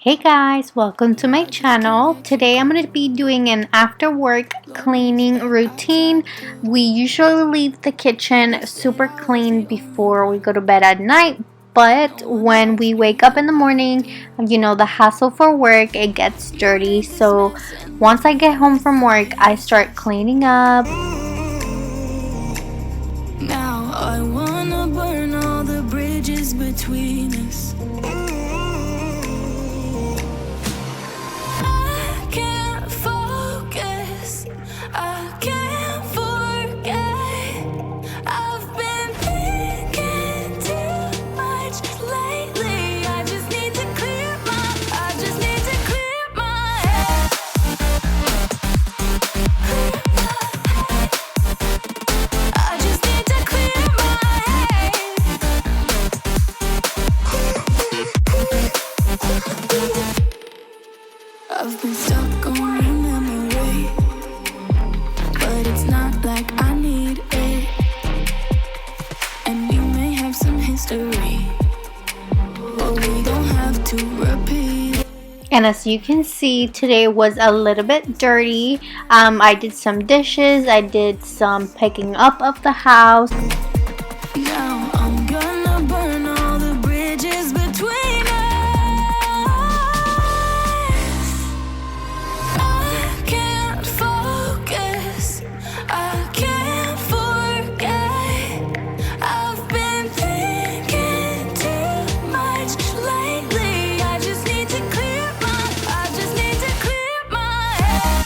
Hey guys, welcome to my channel. Today I'm going to be doing an after work cleaning routine. We usually leave the kitchen super clean before we go to bed at night, but when we wake up in the morning, the hassle for work, it gets dirty. So once I get home from work, I start cleaning up. Now I wanna burn all the bridges between us. I can't focus, I can't forget. I've been thinking too much lately. I just need to clear my head. I just need to clear my head. I've been stuck on your memory, but it's not like I need it. And we may have some history, but we don't have to repeat. And as you can see, today was a little bit dirty. I did some dishes, I did some picking up of the house. Now I'm gonna burn all the bridges between us. I can't focus, I can't forget. I've been thinking too much lately. I just need to clear my head. I just need to clear my head.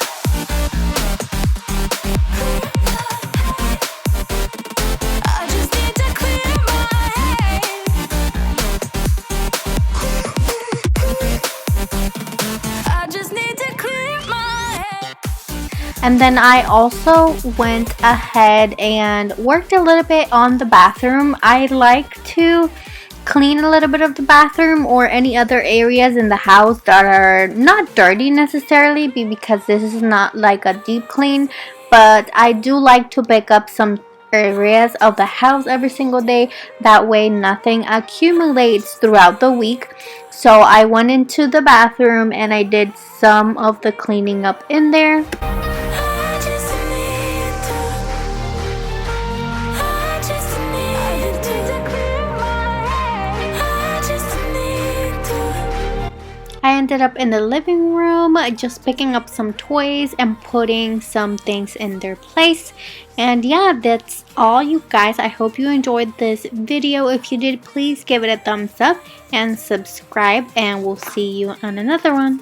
I just need to clear my head. And then I also went ahead and worked a little bit on the bathroom. I like to clean a little bit of the bathroom or any other areas in the house that are not dirty necessarily, because this is not like a deep clean, but I do like to pick up some areas of the house every single day. That way nothing accumulates throughout the week. So I went into the bathroom and I did some of the cleaning up in there. I just need to clear my head. I just need to. I ended up in the living room just picking up some toys and putting some things in their place. And yeah, that's all, you guys. I hope you enjoyed this video. If you did, please give it a thumbs up and subscribe, and we'll see you on another one.